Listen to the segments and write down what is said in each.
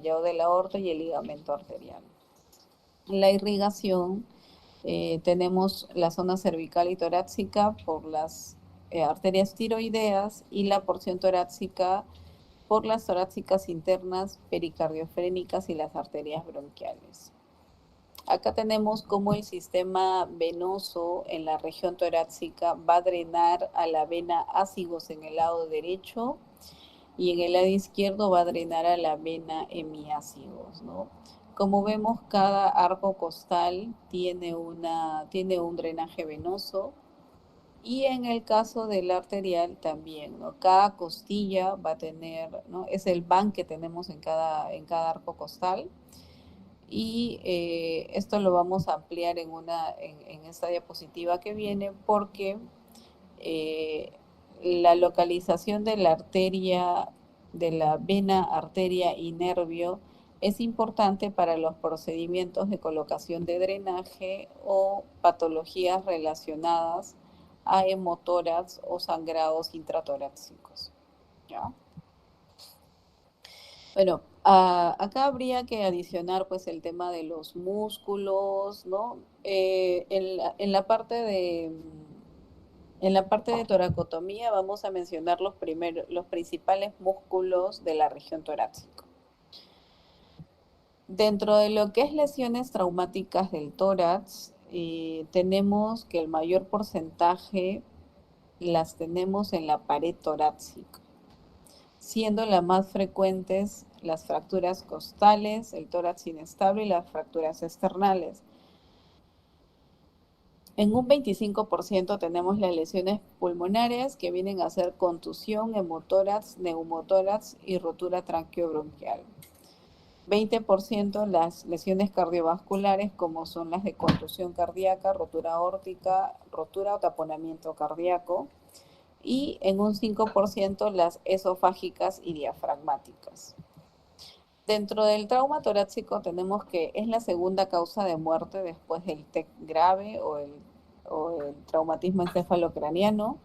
de la aorta y el ligamento arterial. La irrigación, tenemos la zona cervical y torácica por las arterias tiroideas y la porción torácica por las torácicas internas, pericardiofrénicas y las arterias bronquiales. Acá tenemos cómo el sistema venoso en la región torácica va a drenar a la vena ácigos en el lado derecho y en el lado izquierdo va a drenar a la vena hemiácigos, ¿no? Como vemos, cada arco costal tiene un drenaje venoso y en el caso del arterial también, ¿no? Cada costilla va a tener, ¿no? Es el van que tenemos en cada arco costal y esto lo vamos a ampliar en esta diapositiva que viene porque eh, la localización de la arteria, de la vena, arteria y nervio es importante para los procedimientos de colocación de drenaje o patologías relacionadas a hemotórax o sangrados intratorácicos. ¿Ya? Bueno, acá habría que adicionar pues el tema de los músculos, ¿no? En la parte de toracotomía vamos a mencionar los principales músculos de la región torácica. Dentro de lo que es lesiones traumáticas del tórax, tenemos que el mayor porcentaje las tenemos en la pared torácica, siendo las más frecuentes las fracturas costales, el tórax inestable y las fracturas esternales. En un 25% tenemos las lesiones pulmonares que vienen a ser contusión, hemotórax, neumotórax y rotura tranqueobronquial. 20% las lesiones cardiovasculares como son las de contusión cardíaca, rotura aórtica, rotura o taponamiento cardíaco. Y en un 5% las esofágicas y diafragmáticas. Dentro del trauma torácico tenemos que es la segunda causa de muerte después del TEC grave o el traumatismo encefalocraniano.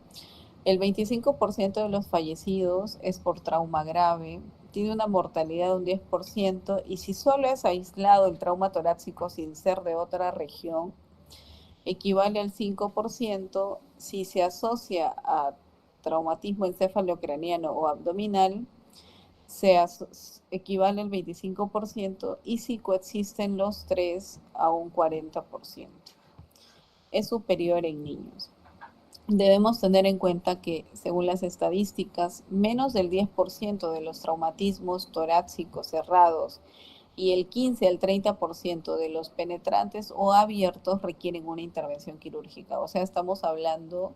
El 25% de los fallecidos es por trauma grave, tiene una mortalidad de un 10% y si solo es aislado el trauma torácico sin ser de otra región, equivale al 5%. Si se asocia a traumatismo encefalocraniano o abdominal, equivale al 25% y si coexisten los tres a un 40%. Es superior en niños. Debemos tener en cuenta que, según las estadísticas, menos del 10% de los traumatismos torácicos cerrados y el 15 al 30% de los penetrantes o abiertos requieren una intervención quirúrgica. O sea, estamos hablando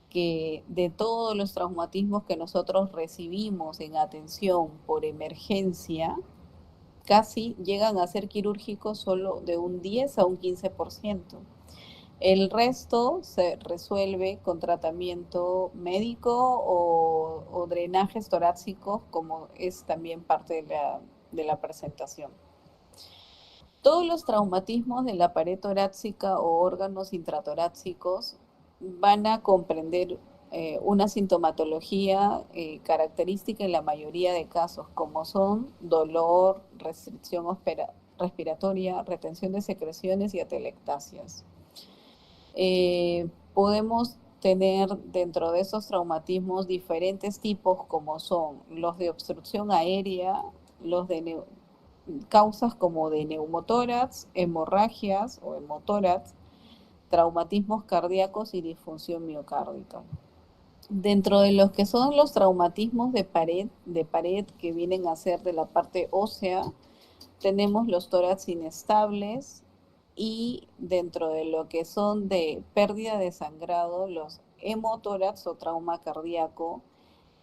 que de todos los traumatismos que nosotros recibimos en atención por emergencia, casi llegan a ser quirúrgicos solo de un 10 a un 15%. El resto se resuelve con tratamiento médico o drenajes torácicos, como es también parte de la presentación. Todos los traumatismos de la pared torácica o órganos intratorácicos van a comprender una sintomatología característica en la mayoría de casos, como son dolor, restricción respiratoria, retención de secreciones y atelectasias. Podemos tener dentro de esos traumatismos diferentes tipos como son los de obstrucción aérea, los de causas como de neumotórax, hemorragias o hemotórax, traumatismos cardíacos y disfunción miocárdica. Dentro de los que son los traumatismos de pared que vienen a ser de la parte ósea, tenemos los tórax inestables y dentro de lo que son de pérdida de sangrado, los hemotórax o trauma cardíaco,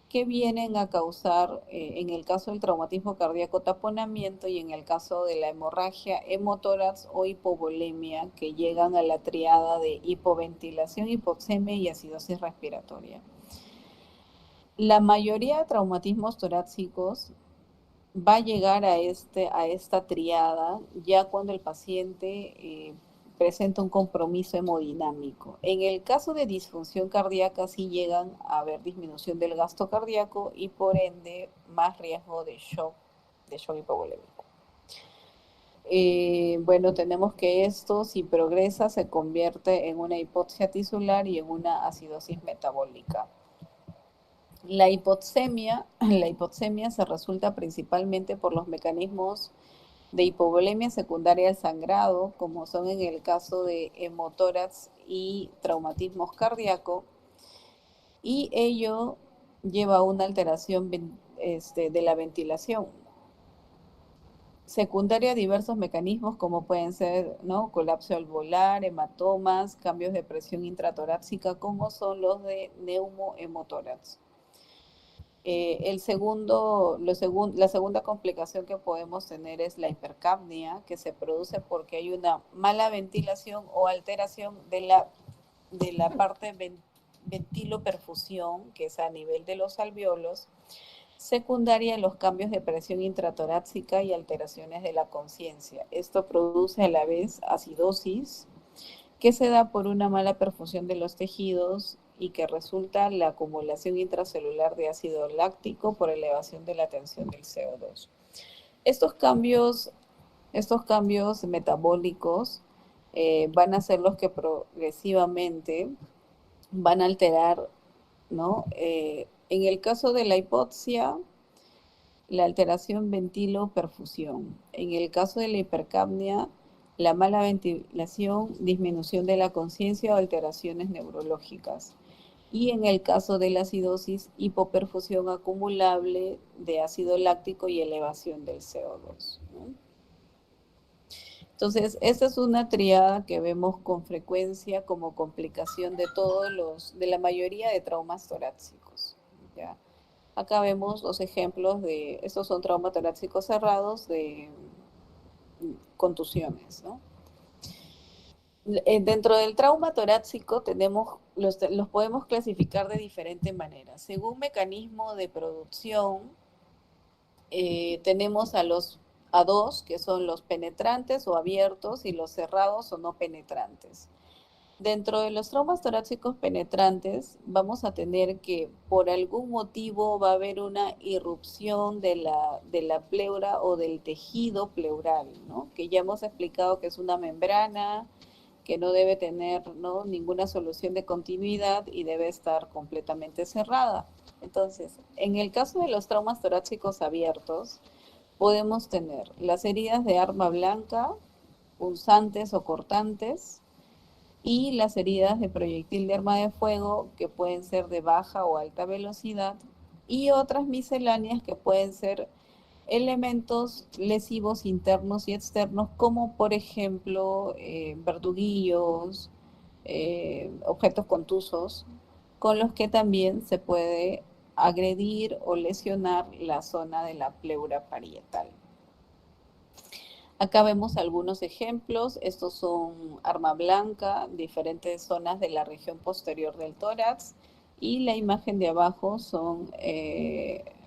que vienen a causar, en el caso del traumatismo cardíaco, taponamiento y en el caso de la hemorragia, hemotórax o hipovolemia, que llegan a la triada de hipoventilación, hipoxemia y acidosis respiratoria. La mayoría de traumatismos torácicos va a llegar a esta triada ya cuando el paciente presenta un compromiso hemodinámico. En el caso de disfunción cardíaca sí llegan a haber disminución del gasto cardíaco y por ende más riesgo de shock hipovolémico. Bueno, tenemos que esto, si progresa, se convierte en una hipoxia tisular y en una acidosis metabólica. La hipoxemia se resulta principalmente por los mecanismos de hipovolemia secundaria al sangrado, como son en el caso de hemotórax y traumatismos cardíacos, y ello lleva a una alteración de la ventilación, secundaria a diversos mecanismos como pueden ser, ¿no?, colapso alveolar, hematomas, cambios de presión intratorácica, como son los de neumohemotórax. La segunda complicación que podemos tener es la hipercapnia, que se produce porque hay una mala ventilación o alteración de la parte ventiloperfusión, que es a nivel de los alveolos, secundaria a los cambios de presión intratorácica y alteraciones de la conciencia. Esto produce a la vez acidosis, que se da por una mala perfusión de los tejidos y que resulta la acumulación intracelular de ácido láctico por elevación de la tensión del CO2. Estos cambios, estos cambios metabólicos van a ser los que progresivamente van a alterar, ¿no? En el caso de la hipoxia, la alteración ventilo-perfusión. En el caso de la hipercapnia, la mala ventilación, disminución de la conciencia o alteraciones neurológicas. Y en el caso de la acidosis, hipoperfusión acumulable de ácido láctico y elevación del CO2, ¿no? Entonces, esta es una triada que vemos con frecuencia como complicación de la mayoría de traumas torácicos, ¿ya? Acá vemos los ejemplos estos son traumas torácicos cerrados de contusiones, ¿no? Dentro del trauma torácico los podemos clasificar de diferentes maneras. Según mecanismo de producción, tenemos a dos, que son los penetrantes o abiertos, y los cerrados o no penetrantes. Dentro de los traumas torácicos penetrantes, vamos a tener que por algún motivo va a haber una irrupción de la pleura o del tejido pleural, ¿no? Que ya hemos explicado que es una membrana que no debe tener, ¿no?, ninguna solución de continuidad y debe estar completamente cerrada. Entonces, en el caso de los traumas torácicos abiertos, podemos tener las heridas de arma blanca, punzantes o cortantes, y las heridas de proyectil de arma de fuego, que pueden ser de baja o alta velocidad, y otras misceláneas que pueden ser elementos lesivos internos y externos, como por ejemplo verduguillos, objetos contusos, con los que también se puede agredir o lesionar la zona de la pleura parietal. Acá vemos algunos ejemplos. Estos son arma blanca, diferentes zonas de la región posterior del tórax, y la imagen de abajo son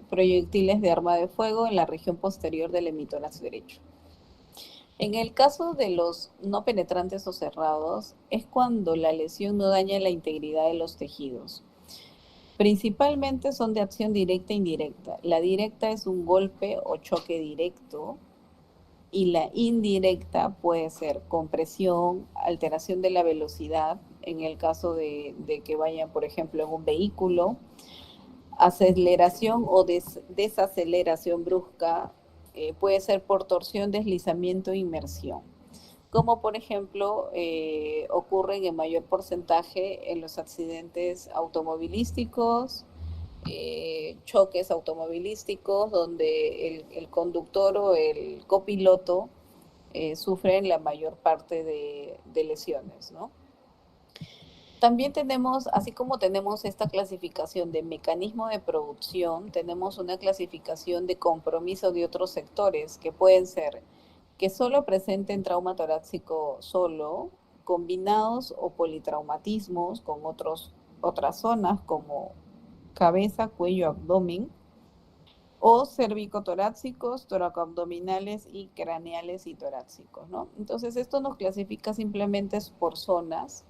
proyectiles de arma de fuego en la región posterior del hemitórax derecho. En el caso de los no penetrantes o cerrados, es cuando la lesión no daña la integridad de los tejidos. Principalmente son de acción directa e indirecta. La directa es un golpe o choque directo, y la indirecta puede ser compresión, alteración de la velocidad, en el caso de que vayan, por ejemplo, en un vehículo, aceleración o desaceleración brusca, puede ser por torsión, deslizamiento e inmersión, como por ejemplo ocurren en mayor porcentaje en los accidentes automovilísticos, choques automovilísticos, donde el conductor o el copiloto sufren la mayor parte de lesiones, ¿no? También tenemos, así como tenemos esta clasificación de mecanismo de producción, tenemos una clasificación de compromiso de otros sectores, que pueden ser que solo presenten trauma torácico solo, combinados o politraumatismos con otras zonas como cabeza, cuello, abdomen, o cervicotorácicos, toracoabdominales y craneales y torácicos, ¿no? Entonces, esto nos clasifica simplemente por zonas,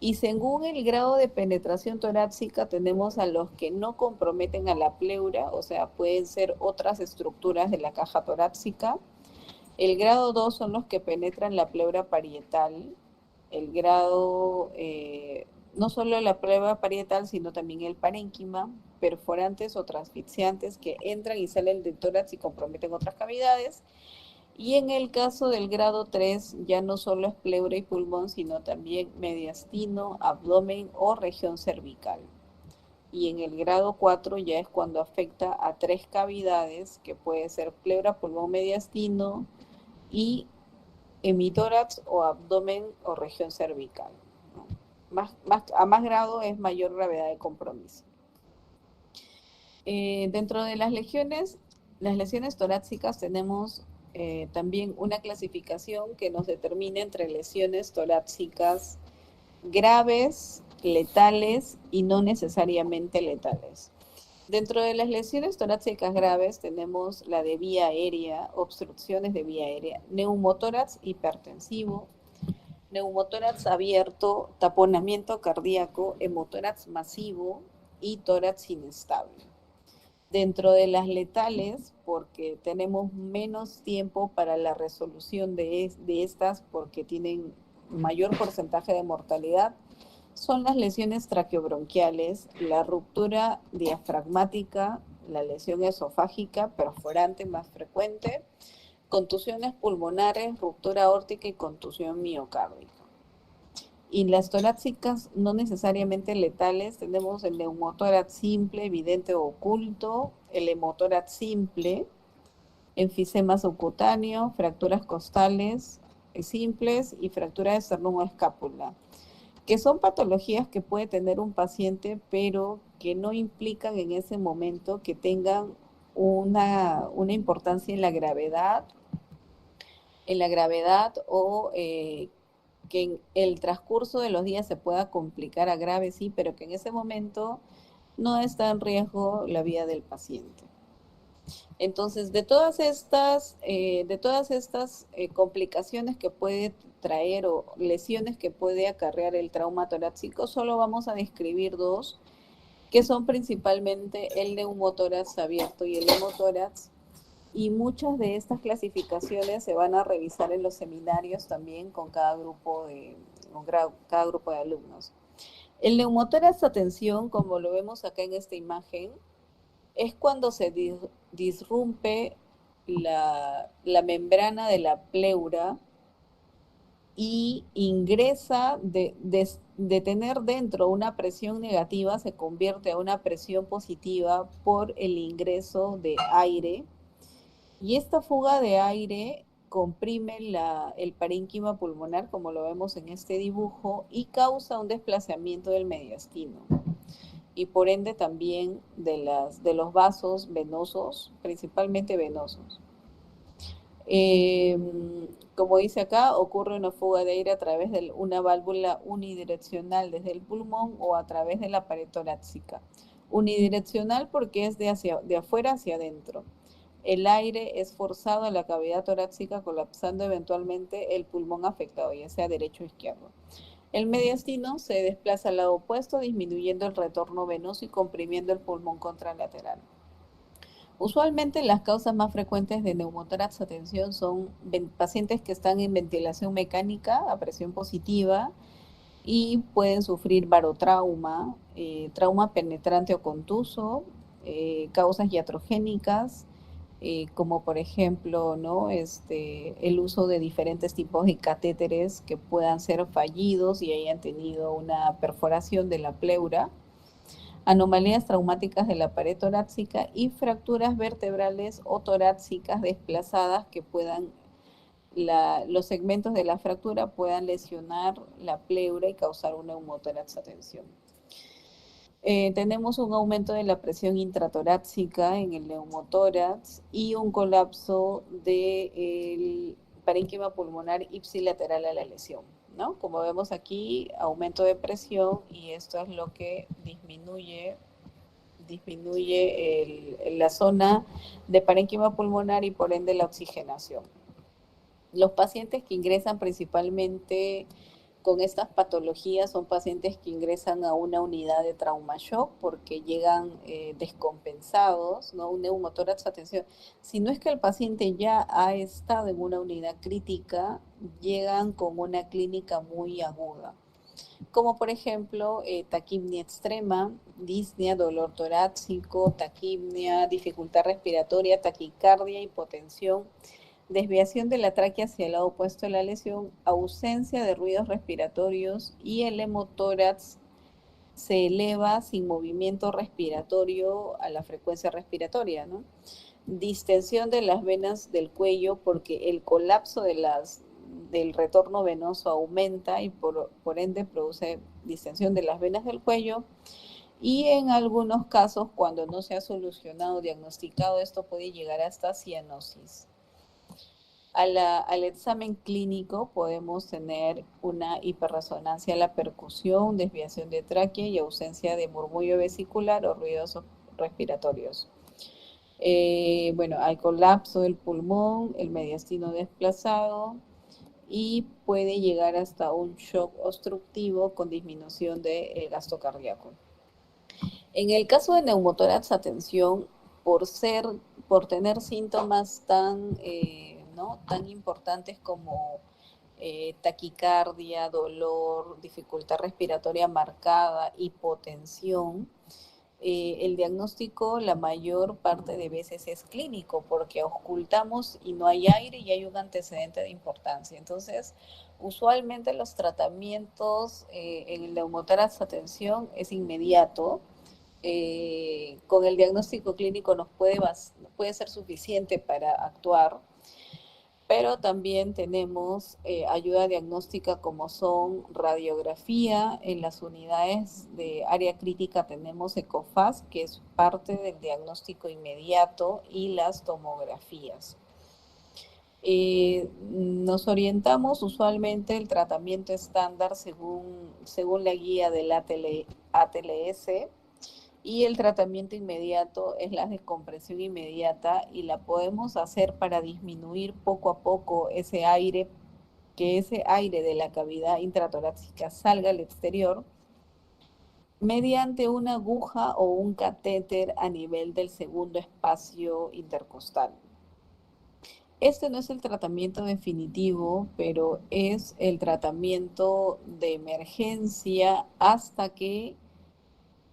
y según el grado de penetración torácica tenemos a los que no comprometen a la pleura, o sea, pueden ser otras estructuras de la caja torácica, El grado 2 son los que penetran la pleura parietal. El grado, no solo la pleura parietal, sino también el parénquima, perforantes o transfixiantes que entran y salen del tórax y comprometen otras cavidades. Y en el caso del grado 3, ya no solo es pleura y pulmón, sino también mediastino, abdomen o región cervical. Y en el grado 4 ya es cuando afecta a 3 cavidades, que puede ser pleura, pulmón, mediastino y hemitórax o abdomen o región cervical, ¿no? A más grado es mayor gravedad de compromiso. Dentro de las lesiones torácicas tenemos también una clasificación que nos determina entre lesiones torácicas graves, letales y no necesariamente letales. Dentro de las lesiones torácicas graves tenemos la de vía aérea, obstrucciones de vía aérea, neumotórax hipertensivo, neumotórax abierto, taponamiento cardíaco, hemotórax masivo y tórax inestable. Dentro de las letales, porque tenemos menos tiempo para la resolución de estas, porque tienen mayor porcentaje de mortalidad, son las lesiones traqueobronquiales, la ruptura diafragmática, la lesión esofágica, perforante más frecuente, contusiones pulmonares, ruptura aórtica y contusión miocárdica. Y las torácicas no necesariamente letales, tenemos el neumotórax simple, evidente o oculto, el hemotórax simple, enfisema subcutáneo, fracturas costales simples y fractura de esternón o escápula, que son patologías que puede tener un paciente, pero que no implican en ese momento que tengan una importancia en la gravedad o que en el transcurso de los días se pueda complicar a grave, sí, pero que en ese momento no está en riesgo la vida del paciente. Entonces, de todas estas complicaciones que puede traer o lesiones que puede acarrear el trauma torácico, solo vamos a describir dos, que son principalmente el neumotórax abierto y el hemotórax, y muchas de estas clasificaciones se van a revisar en los seminarios también con cada grupo de alumnos. El neumotórax atención, como lo vemos acá en esta imagen, es cuando se disrumpe la membrana de la pleura y ingresa de tener dentro una presión negativa, se convierte a una presión positiva por el ingreso de aire. Y esta fuga de aire comprime el parénquima pulmonar, como lo vemos en este dibujo, y causa un desplazamiento del mediastino. Y por ende también de los vasos venosos, principalmente venosos. Como dice acá, ocurre una fuga de aire a través de una válvula unidireccional desde el pulmón o a través de la pared torácica. Unidireccional porque es de afuera hacia adentro. El aire es forzado a la cavidad torácica, colapsando eventualmente el pulmón afectado, ya sea derecho o izquierdo. El mediastino se desplaza al lado opuesto, disminuyendo el retorno venoso y comprimiendo el pulmón contralateral. Usualmente las causas más frecuentes de neumotórax atención son pacientes que están en ventilación mecánica a presión positiva y pueden sufrir barotrauma, trauma penetrante o contuso, causas iatrogénicas, como por ejemplo, ¿no? El uso de diferentes tipos de catéteres que puedan ser fallidos y hayan tenido una perforación de la pleura, anomalías traumáticas de la pared torácica y fracturas vertebrales o torácicas desplazadas que puedan, los segmentos de la fractura puedan lesionar la pleura y causar un neumotórax atención. Tenemos un aumento de la presión intratorácica en el neumotórax y un colapso del parénquima pulmonar ipsilateral a la lesión, ¿no? Como vemos aquí, aumento de presión, y esto es lo que disminuye la zona de parénquima pulmonar y por ende la oxigenación. Los pacientes que ingresan principalmente con estas patologías son pacientes que ingresan a una unidad de trauma shock porque llegan descompensados, ¿no? Un neumotórax, atención, si no es que el paciente ya ha estado en una unidad crítica, llegan con una clínica muy aguda, como por ejemplo taquipnea extrema, disnea, dolor torácico, taquipnea, dificultad respiratoria, taquicardia, hipotensión, desviación de la tráquea hacia el lado opuesto de la lesión, ausencia de ruidos respiratorios y el hemotórax se eleva sin movimiento respiratorio a la frecuencia respiratoria, ¿no? Distensión de las venas del cuello porque el colapso del retorno venoso aumenta y por ende produce distensión de las venas del cuello. Y en algunos casos, cuando no se ha solucionado, diagnosticado, esto puede llegar hasta cianosis. Al examen clínico podemos tener una hiperresonancia a la percusión, desviación de tráquea y ausencia de murmullo vesicular o ruidos respiratorios. Bueno, hay colapso del pulmón, el mediastino desplazado y puede llegar hasta un shock obstructivo con disminución del gasto cardíaco. En el caso de neumotórax, atención, por tener síntomas ¿no? tan importantes como taquicardia, dolor, dificultad respiratoria marcada, hipotensión, el diagnóstico la mayor parte de veces es clínico porque ocultamos y no hay aire y hay un antecedente de importancia. Entonces, usualmente los tratamientos en el neumotórax, atención, es inmediato. Con el diagnóstico clínico puede ser suficiente para actuar, pero también tenemos ayuda diagnóstica como son radiografía. En las unidades de área crítica tenemos ECOFAS, que es parte del diagnóstico inmediato, y las tomografías. Nos orientamos usualmente el tratamiento estándar según la guía del ATLS, y el tratamiento inmediato es la descompresión inmediata y la podemos hacer para disminuir poco a poco que ese aire de la cavidad intratorácica salga al exterior mediante una aguja o un catéter a nivel del segundo espacio intercostal. Este no es el tratamiento definitivo, pero es el tratamiento de emergencia hasta que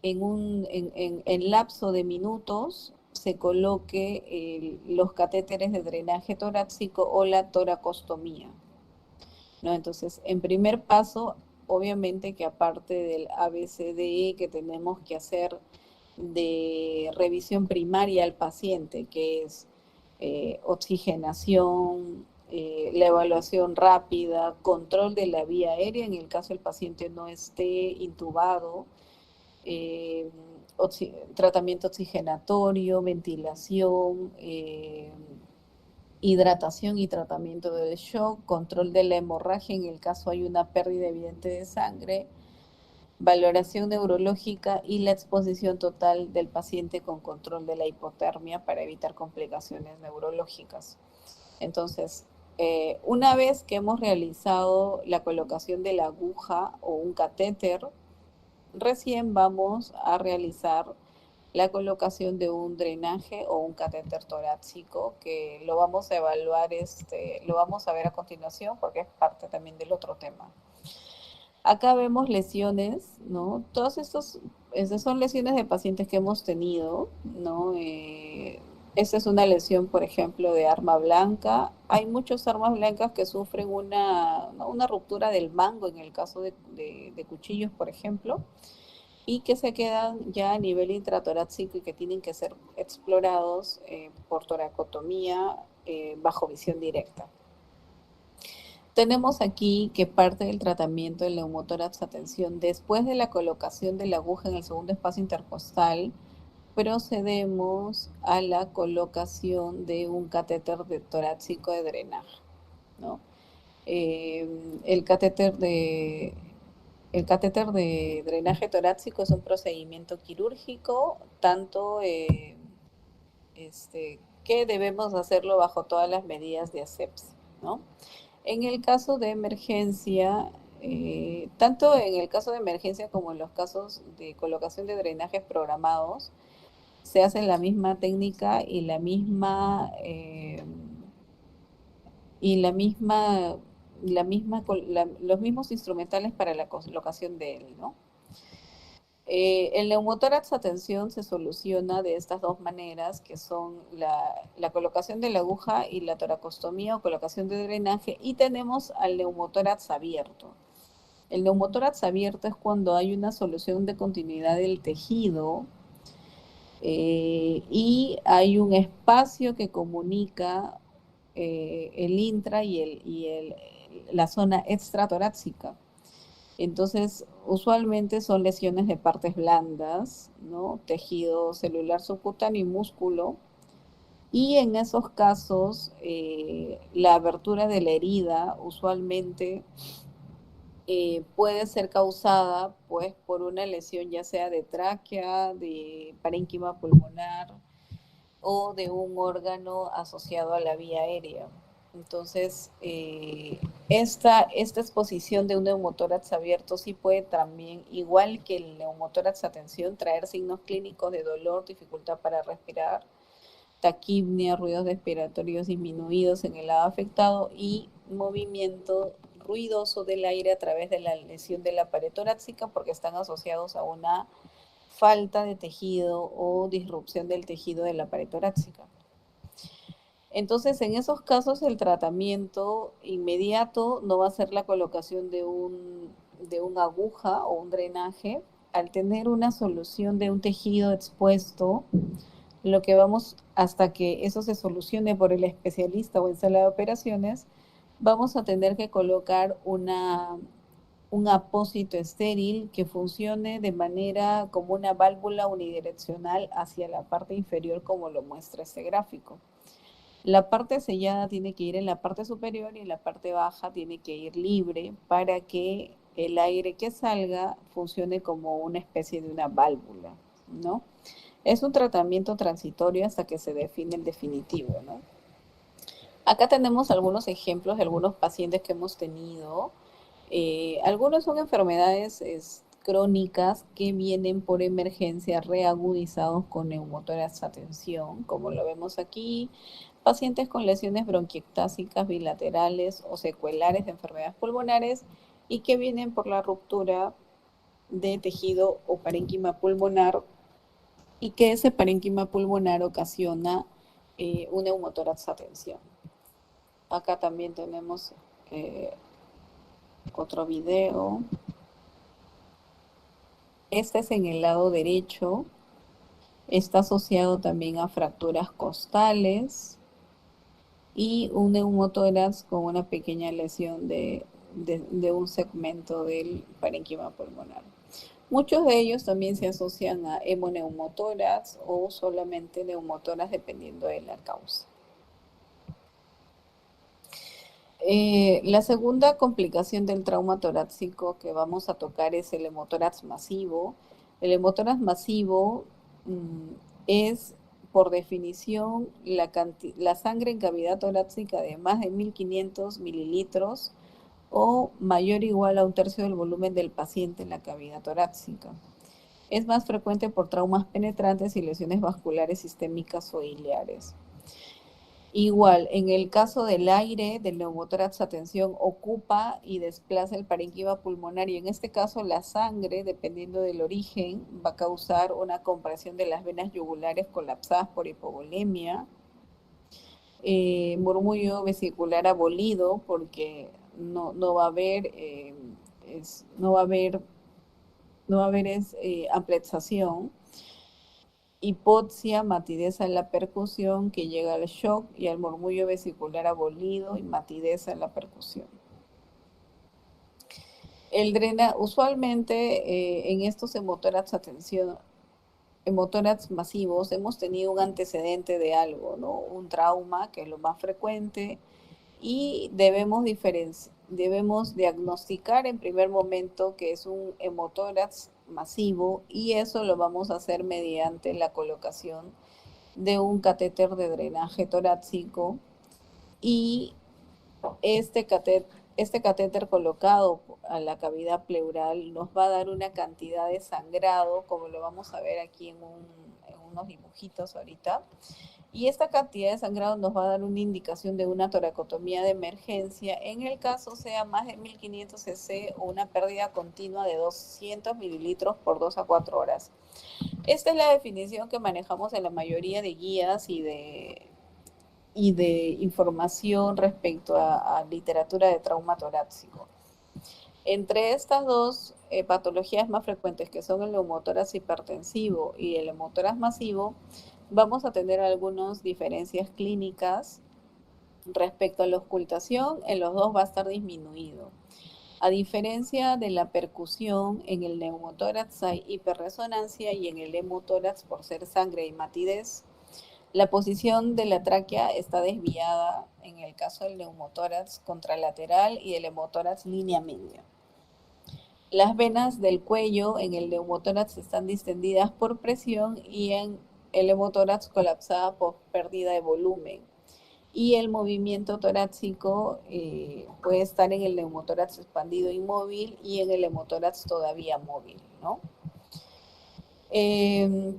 en lapso de minutos se coloque los catéteres de drenaje torácico o la toracostomía, ¿no? Entonces, en primer paso, obviamente que aparte del ABCDE que tenemos que hacer de revisión primaria al paciente, que es oxigenación, la evaluación rápida, control de la vía aérea en el caso el paciente no esté intubado, eh, tratamiento oxigenatorio, ventilación, hidratación y tratamiento del shock, control de la hemorragia en el caso hay una pérdida evidente de sangre, valoración neurológica y la exposición total del paciente con control de la hipotermia para evitar complicaciones neurológicas. Entonces, una vez que hemos realizado la colocación de la aguja o un catéter, recién vamos a realizar la colocación de un drenaje o un catéter torácico que lo vamos a evaluar, lo vamos a ver a continuación porque es parte también del otro tema. Acá vemos lesiones, ¿no? Estas son lesiones de pacientes que hemos tenido, ¿no? Esta es una lesión, por ejemplo, de arma blanca. Hay muchas armas blancas que sufren una ruptura del mango en el caso de cuchillos, por ejemplo, y que se quedan ya a nivel intratorácico y que tienen que ser explorados por toracotomía bajo visión directa. Tenemos aquí que parte del tratamiento del neumotórax, atención, después de la colocación de la aguja en el segundo espacio intercostal, procedemos a la colocación de un catéter torácico de drenaje, ¿no? El catéter de drenaje torácico es un procedimiento quirúrgico, tanto que debemos hacerlo bajo todas las medidas de asepsia, ¿no? En el caso de emergencia, tanto en el caso de emergencia como en los casos de colocación de drenajes programados, se hace la misma técnica y los mismos instrumentales para la colocación de él, ¿no? El neumotórax a tensión se soluciona de estas dos maneras, que son la colocación de la aguja y la toracostomía o colocación de drenaje, y tenemos al neumotórax abierto. El neumotórax abierto es cuando hay una solución de continuidad del tejido y hay un espacio que comunica el intra la zona extratorácica. Entonces, usualmente son lesiones de partes blandas, ¿no? Tejido celular subcutáneo y músculo. Y en esos casos, la abertura de la herida usualmente puede ser causada pues por una lesión ya sea de tráquea, de parénquima pulmonar o de un órgano asociado a la vía aérea. Entonces, esta exposición de un neumotórax abierto sí puede también, igual que el neumotórax a tensión, traer signos clínicos de dolor, dificultad para respirar, taquipnea, ruidos respiratorios disminuidos en el lado afectado y movimiento ruidoso del aire a través de la lesión de la pared torácica porque están asociados a una falta de tejido o disrupción del tejido de la pared torácica. Entonces, en esos casos, el tratamiento inmediato no va a ser la colocación de una aguja o un drenaje. Al tener una solución de un tejido expuesto, lo que vamos, hasta que eso se solucione por el especialista o en sala de operaciones, vamos a tener que colocar un apósito estéril que funcione de manera como una válvula unidireccional hacia la parte inferior, como lo muestra este gráfico. La parte sellada tiene que ir en la parte superior y en la parte baja tiene que ir libre para que el aire que salga funcione como una especie de una válvula, ¿no? Es un tratamiento transitorio hasta que se define el definitivo, ¿no? Acá tenemos algunos ejemplos de algunos pacientes que hemos tenido. Algunos son enfermedades crónicas que vienen por emergencia reagudizados con neumotórax a tensión, como lo vemos aquí. Pacientes con lesiones bronquiectásicas bilaterales o secuelares de enfermedades pulmonares y que vienen por la ruptura de tejido o parénquima pulmonar y que ese parénquima pulmonar ocasiona un neumotórax a tensión. Acá también tenemos otro video. Este es en el lado derecho. Está asociado también a fracturas costales y un neumotórax con una pequeña lesión de un segmento del parénquima pulmonar. Muchos de ellos también se asocian a hemoneumotórax o solamente neumotórax dependiendo de la causa. La segunda complicación del trauma torácico que vamos a tocar es el hemotórax masivo. El hemotórax masivo es, por definición, la sangre en cavidad torácica de más de 1.500 mililitros o mayor o igual a un tercio del volumen del paciente en la cavidad torácica. Es más frecuente por traumas penetrantes y lesiones vasculares sistémicas o ileares. Igual, en el caso del aire, del neumotórax a tensión, ocupa y desplaza el parénquima pulmonar y en este caso la sangre, dependiendo del origen, va a causar una compresión de las venas yugulares colapsadas por hipovolemia, murmullo vesicular abolido porque no va a haber, ampliación, hipoxia, matideza en la percusión que llega al shock y al murmullo vesicular abolido y matideza en la percusión. Usualmente en estos hemotórax masivos hemos tenido un antecedente de algo, ¿no? Un trauma, que es lo más frecuente, y debemos diagnosticar en primer momento que es un hemotórax masivo y eso lo vamos a hacer mediante la colocación de un catéter de drenaje torácico y este catéter este catéter colocado a la cavidad pleural nos va a dar una cantidad de sangrado, como lo vamos a ver aquí en unos dibujitos ahorita. Y esta cantidad de sangrado nos va a dar una indicación de una toracotomía de emergencia en el caso sea más de 1500 cc o una pérdida continua de 200 mililitros por 2 a 4 horas. Esta es la definición que manejamos en la mayoría de guías y de información respecto a literatura de trauma torácico. Entre estas dos patologías más frecuentes, que son el neumotórax hipertensivo y el neumotórax masivo, vamos a tener algunas diferencias clínicas respecto a la ocultación. En los dos va a estar disminuido. A diferencia de la percusión, en el neumotórax hay hiperresonancia y en el hemotórax, por ser sangre y matidez, la posición de la tráquea está desviada en el caso del neumotórax contralateral y el hemotórax línea media. Las venas del cuello en el neumotórax están distendidas por presión y en el hemotórax colapsada por pérdida de volumen. Y el movimiento torácico puede estar en el neumotórax expandido inmóvil y en el hemotórax todavía móvil, ¿no?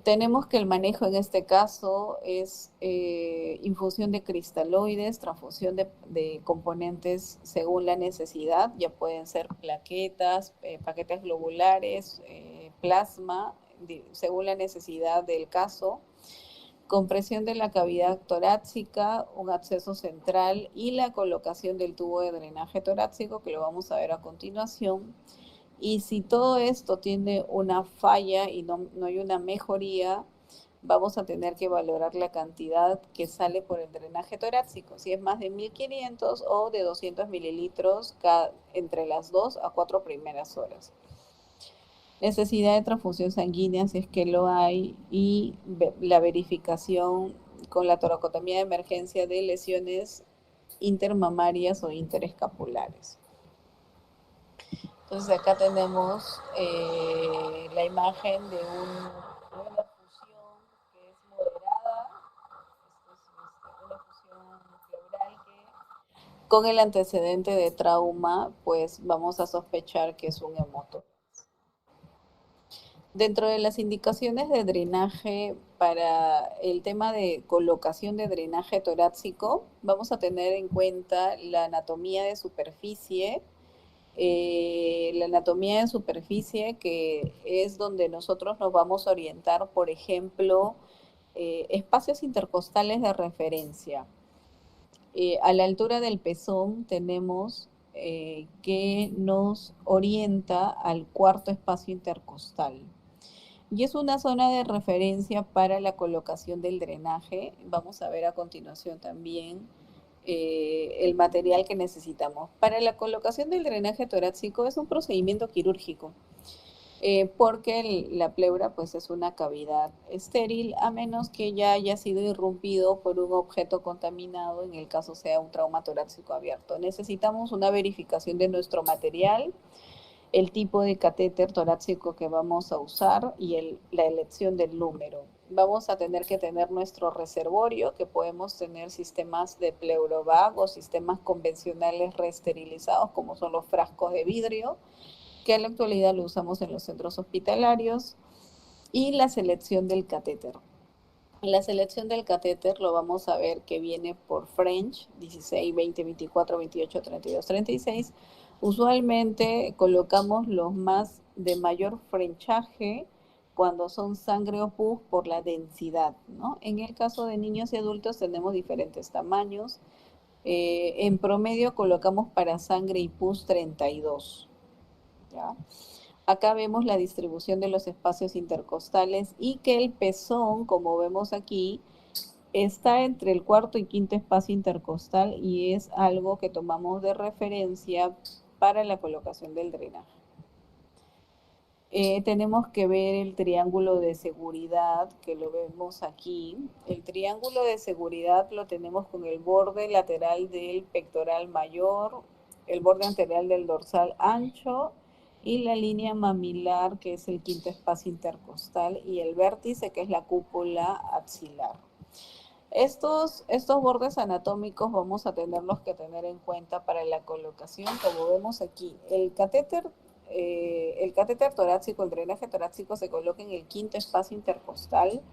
Tenemos que el manejo en este caso es infusión de cristaloides, transfusión de componentes según la necesidad, ya pueden ser plaquetas, paquetes globulares, plasma, según la necesidad del caso, compresión de la cavidad torácica, un acceso central y la colocación del tubo de drenaje torácico, que lo vamos a ver a continuación. Y si todo esto tiene una falla y no hay una mejoría, vamos a tener que valorar la cantidad que sale por el drenaje torácico, si es más de 1500 o de 200 mililitros entre las 2 a 4 primeras horas. Necesidad de transfusión sanguínea si es que lo hay y la verificación con la toracotomía de emergencia de lesiones intermamarias o interescapulares. Entonces acá tenemos la imagen de una fusión que es moderada. Esto es una fusión pleural que con el antecedente de trauma, pues vamos a sospechar que es un hemotórax. Dentro de las indicaciones de drenaje para el tema de colocación de drenaje torácico, vamos a tener en cuenta la anatomía de superficie, que es donde nosotros nos vamos a orientar, por ejemplo, espacios intercostales de referencia. A la altura del pezón tenemos que nos orienta al cuarto espacio intercostal. Y es una zona de referencia para la colocación del drenaje. Vamos a ver a continuación también el material que necesitamos. Para la colocación del drenaje torácico es un procedimiento quirúrgico, porque la pleura pues es una cavidad estéril, a menos que ya haya sido irrumpido por un objeto contaminado, en el caso sea un trauma torácico abierto. Necesitamos una verificación de nuestro material, el tipo de catéter torácico que vamos a usar y la elección del número. Vamos a tener que tener nuestro reservorio, que podemos tener sistemas de Pleurovag o sistemas convencionales reesterilizados, como son los frascos de vidrio, que en la actualidad lo usamos en los centros hospitalarios, y la selección del catéter. La selección del catéter lo vamos a ver que viene por French, 16, 20, 24, 28, 32, 36. Usualmente colocamos los más de mayor frenchaje cuando son sangre o pus por la densidad, ¿no? En el caso de niños y adultos tenemos diferentes tamaños. En promedio colocamos para sangre y pus 32, ¿ya? Acá vemos la distribución de los espacios intercostales y que el pezón, como vemos aquí, está entre el cuarto y quinto espacio intercostal y es algo que tomamos de referencia para la colocación del drenaje. Tenemos que ver el triángulo de seguridad, que lo vemos aquí. El triángulo de seguridad lo tenemos con el borde lateral del pectoral mayor, el borde anterior del dorsal ancho y la línea mamilar, que es el quinto espacio intercostal, y el vértice, que es la cúpula axilar. Estos bordes anatómicos vamos a tenerlos que tener en cuenta para la colocación, como vemos aquí. El catéter torácico, el drenaje torácico se coloca en el quinto espacio intercostal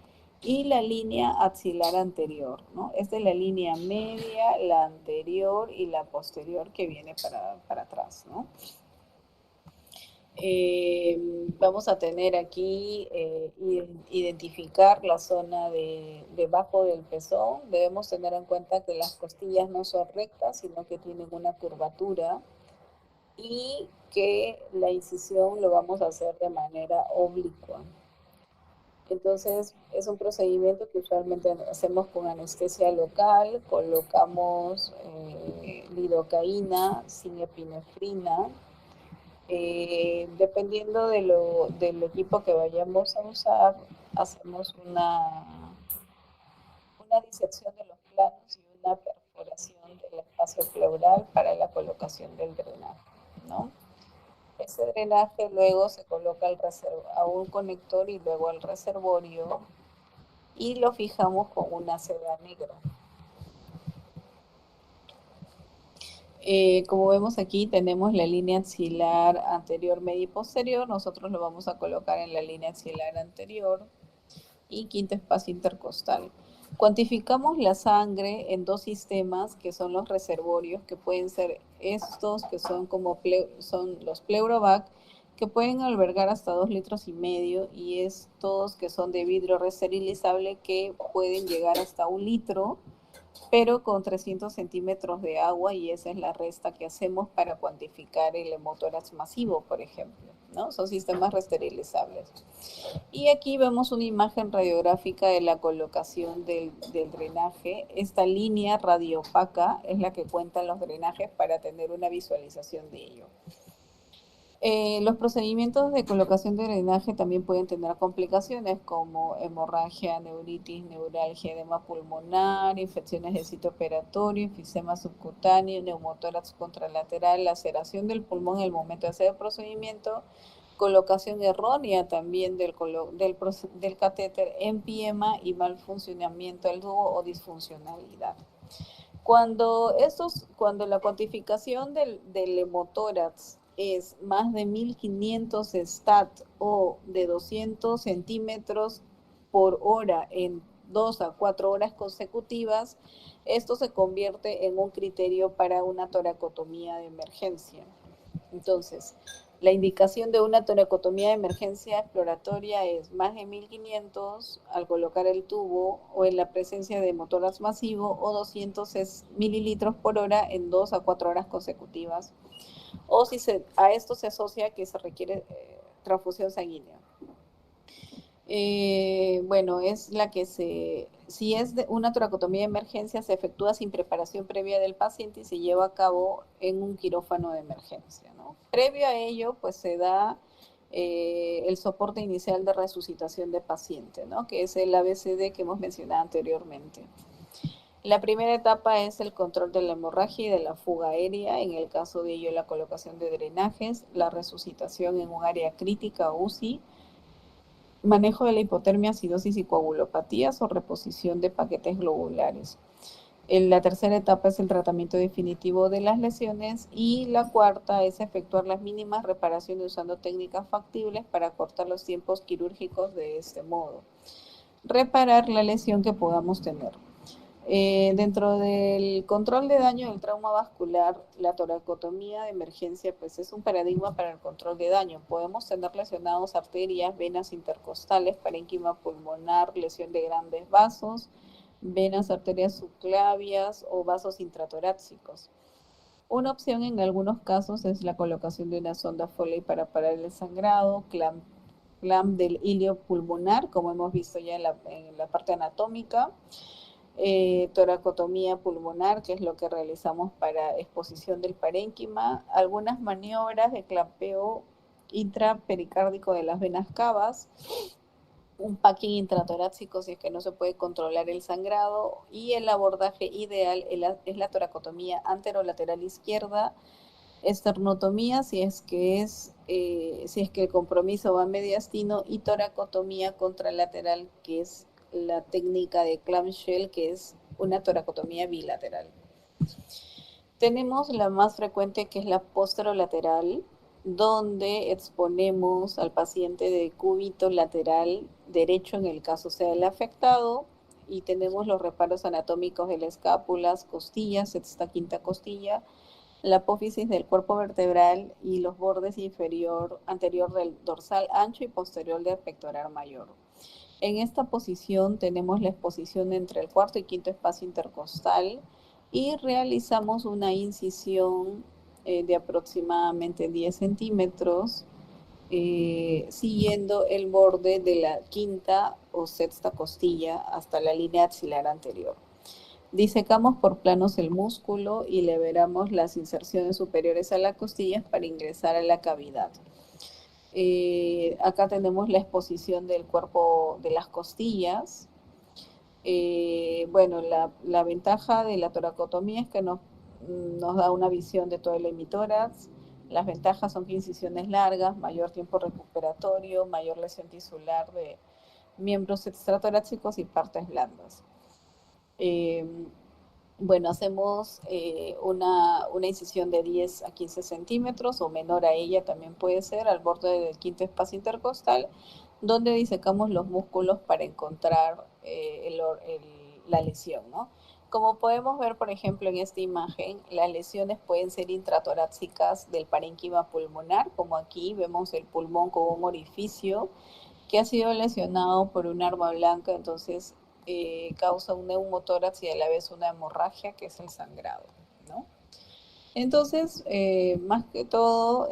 y la línea axilar anterior, ¿no? Esta es la línea media, la anterior y la posterior que viene para atrás, ¿no? Vamos a tener aquí identificar la zona debajo del pezón. Debemos tener en cuenta que las costillas no son rectas, sino que tienen una curvatura y que la incisión lo vamos a hacer de manera oblicua. Entonces, es un procedimiento que usualmente hacemos con anestesia local, colocamos lidocaína sin epinefrina. Dependiendo del equipo que vayamos a usar, hacemos una disección de los planos y una perforación del espacio pleural para la colocación del drenaje, ¿no? Ese drenaje luego se coloca a un conector y luego al reservorio y lo fijamos con una seda negra. Como vemos aquí tenemos la línea axilar anterior, media y posterior. Nosotros lo vamos a colocar en la línea axilar anterior y quinto espacio intercostal. Cuantificamos la sangre en dos sistemas que son los reservorios, que pueden ser estos que son son los Pleurovac, que pueden albergar hasta 2,5 litros, y estos que son de vidrio resterilizable que pueden llegar hasta 1 litro, pero con 300 centímetros de agua, y esa es la resta que hacemos para cuantificar el hemotórax masivo, por ejemplo, ¿no? Son sistemas resterilizables. Y aquí vemos una imagen radiográfica de la colocación del drenaje. Esta línea radiopaca es la que cuenta los drenajes para tener una visualización de ello. Los procedimientos de colocación de drenaje también pueden tener complicaciones como hemorragia, neuritis, neuralgia, edema pulmonar, infecciones del sitio operatorio, enfisema subcutáneo, neumotórax contralateral, laceración del pulmón en el momento de hacer el procedimiento, colocación errónea también del catéter, empiema y mal funcionamiento del tubo o disfuncionalidad. Cuando la cuantificación del hemotórax es más de 1500 stat o de 200 centímetros por hora en 2 a 4 horas consecutivas, esto se convierte en un criterio para una toracotomía de emergencia. Entonces, la indicación de una toracotomía de emergencia exploratoria es más de 1500 al colocar el tubo o en la presencia de hemotórax masivo o 200 mililitros por hora en 2 a 4 horas consecutivas. O si a esto se asocia que se requiere transfusión sanguínea. Bueno, si es una toracotomía de emergencia, se efectúa sin preparación previa del paciente y se lleva a cabo en un quirófano de emergencia, ¿no? Previo a ello, pues se da el soporte inicial de resucitación de paciente, ¿no? Que es el ABCD que hemos mencionado anteriormente. La primera etapa es el control de la hemorragia y de la fuga aérea, en el caso de ello la colocación de drenajes, la resucitación en un área crítica o UCI, manejo de la hipotermia, acidosis y coagulopatías o reposición de paquetes globulares. La tercera etapa es el tratamiento definitivo de las lesiones y la cuarta es efectuar las mínimas reparaciones usando técnicas factibles para cortar los tiempos quirúrgicos de este modo. Reparar la lesión que podamos tener. Dentro del control de daño del trauma vascular, la toracotomía de emergencia pues es un paradigma para el control de daño. Podemos tener lesionados arterias, venas intercostales, parénquima pulmonar, lesión de grandes vasos, venas, arterias subclavias o vasos intratorácicos. Una opción en algunos casos es la colocación de una sonda Foley para parar el sangrado, clamp del hilio pulmonar, como hemos visto ya en la parte anatómica. Toracotomía pulmonar, que es lo que realizamos para exposición del parénquima, algunas maniobras de clampeo intrapericárdico de las venas cavas, un packing intratorácico si es que no se puede controlar el sangrado, y el abordaje ideal es la toracotomía anterolateral izquierda, esternotomía si es que el compromiso va mediastino, y toracotomía contralateral, que es la técnica de clamshell, que es una toracotomía bilateral. Tenemos la más frecuente, que es la posterolateral, donde exponemos al paciente de cúbito lateral derecho en el caso sea el afectado, y tenemos los reparos anatómicos de las escápulas, costillas, sexta, quinta costilla, la apófisis del cuerpo vertebral y los bordes anterior del dorsal ancho y posterior del pectoral mayor. En esta posición tenemos la exposición entre el cuarto y quinto espacio intercostal y realizamos una incisión de aproximadamente 10 centímetros, siguiendo el borde de la quinta o sexta costilla hasta la línea axilar anterior. Disecamos por planos el músculo y liberamos las inserciones superiores a las costillas para ingresar a la cavidad. Acá tenemos la exposición del cuerpo de las costillas. Bueno, la ventaja de la toracotomía es que nos da una visión de todo el hemitórax. Las ventajas son que incisiones largas, mayor tiempo recuperatorio, mayor lesión tisular de miembros extratorácicos y partes blandas. Bueno, hacemos una incisión de 10 a 15 centímetros o menor a ella también puede ser, al borde del quinto espacio intercostal, donde disecamos los músculos para encontrar la lesión, ¿no? Como podemos ver, por ejemplo, en esta imagen, las lesiones pueden ser intratorácicas del parénquima pulmonar, como aquí vemos el pulmón con un orificio que ha sido lesionado por un arma blanca, entonces causa un neumotórax y a la vez una hemorragia, que es el sangrado, ¿no? Entonces, más que todo,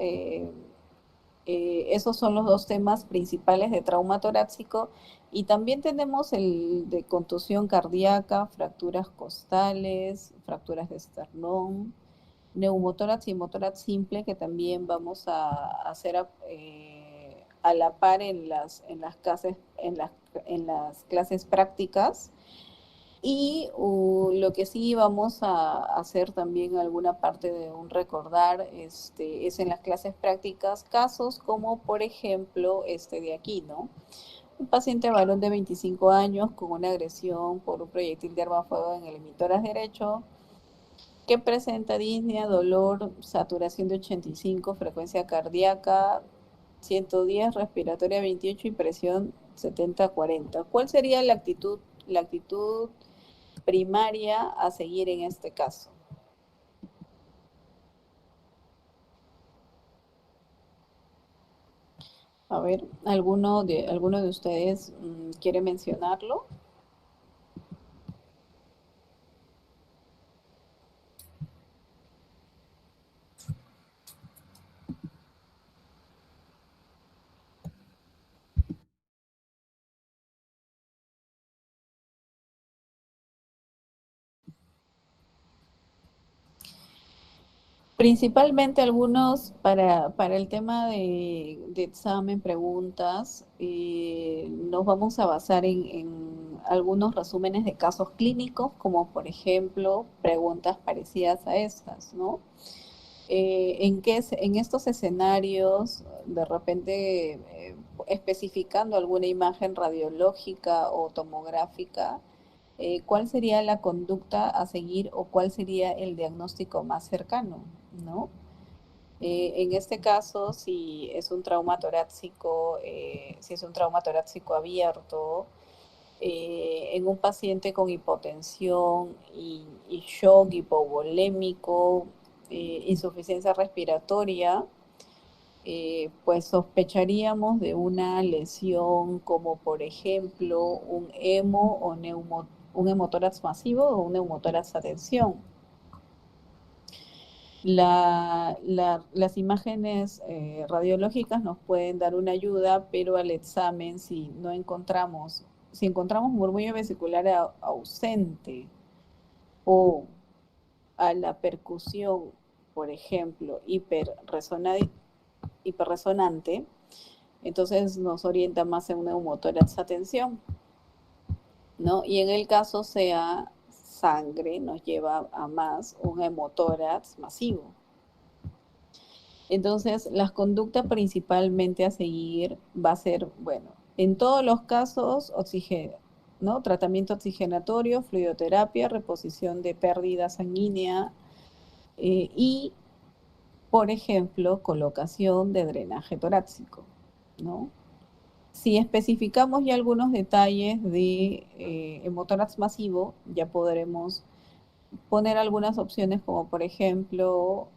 esos son los dos temas principales de trauma torácico, y también tenemos el de contusión cardíaca, fracturas costales, fracturas de esternón, neumotórax y hemotórax simple, que también vamos a hacer a la par en las clases prácticas. Y lo que sí vamos a hacer también alguna parte de un recordar es en las clases prácticas casos como por ejemplo este de aquí, ¿no? Un paciente varón de 25 años con una agresión por un proyectil de arma de fuego en el hemitórax derecho, que presenta disnea, dolor, saturación de 85, frecuencia cardíaca 110, respiratoria 28 y presión 70-40. ¿Cuál sería la actitud primaria a seguir en este caso? A ver, ¿alguno de ustedes quiere mencionarlo? Principalmente algunos para el tema de examen, preguntas, nos vamos a basar en algunos resúmenes de casos clínicos, como por ejemplo preguntas parecidas a estas, ¿no? En estos escenarios, de repente especificando alguna imagen radiológica o tomográfica, ¿cuál sería la conducta a seguir o cuál sería el diagnóstico más cercano, ¿no? En este caso, si es un trauma torácico abierto, en un paciente con hipotensión y shock hipovolémico, insuficiencia respiratoria, pues sospecharíamos de una lesión como por ejemplo un hemo o un hemotórax masivo o un neumotórax a tensión. Las imágenes radiológicas nos pueden dar una ayuda, pero al examen, si encontramos murmullo vesicular ausente o a la percusión, por ejemplo, hiperresonante, entonces nos orienta más en un neumotórax a tensión, ¿no? Y en el caso sea sangre, nos lleva a más un hemotórax masivo. Entonces, la conducta principalmente a seguir va a ser, bueno, en todos los casos, ¿no? Tratamiento oxigenatorio, fluidoterapia, reposición de pérdida sanguínea y, por ejemplo, colocación de drenaje torácico, ¿no? Si especificamos ya algunos detalles de hemotórax masivo, ya podremos poner algunas opciones como por ejemplo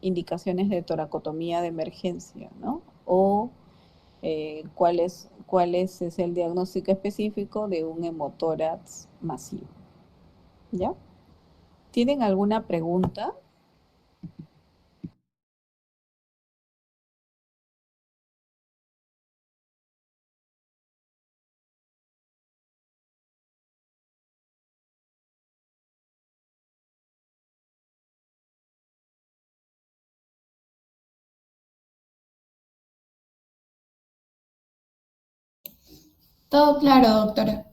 indicaciones de toracotomía de emergencia, ¿no? O cuál es el diagnóstico específico de un hemotórax masivo, ¿ya? ¿Tienen alguna pregunta? Todo claro, doctora.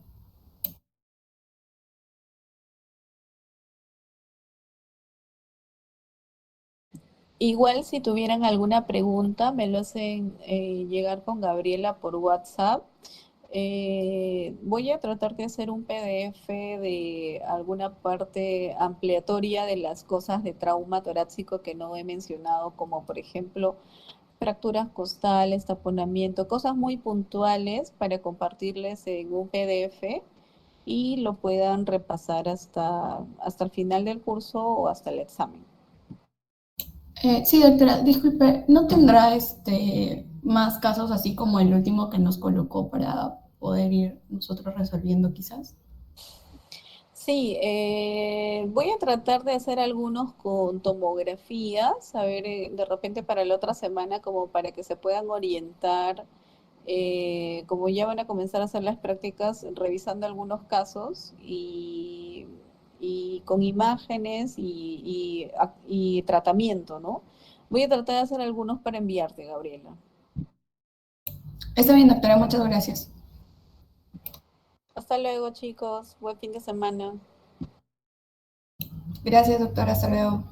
Igual si tuvieran alguna pregunta, me lo hacen llegar con Gabriela por WhatsApp. Voy a tratar de hacer un PDF de alguna parte ampliatoria de las cosas de trauma torácico que no he mencionado, como por ejemplo fracturas costales, taponamiento, cosas muy puntuales para compartirles en un PDF y lo puedan repasar hasta el final del curso o hasta el examen. Sí, doctora, disculpe, ¿no tendrá más casos así como el último que nos colocó para poder ir nosotros resolviendo quizás? Sí, voy a tratar de hacer algunos con tomografías, a ver, de repente para la otra semana, como para que se puedan orientar, como ya van a comenzar a hacer las prácticas, revisando algunos casos y con imágenes y tratamiento, ¿no? Voy a tratar de hacer algunos para enviarte, Gabriela. Está bien, doctora, muchas gracias. Hasta luego, chicos. Buen fin de semana. Gracias, doctora, hasta luego.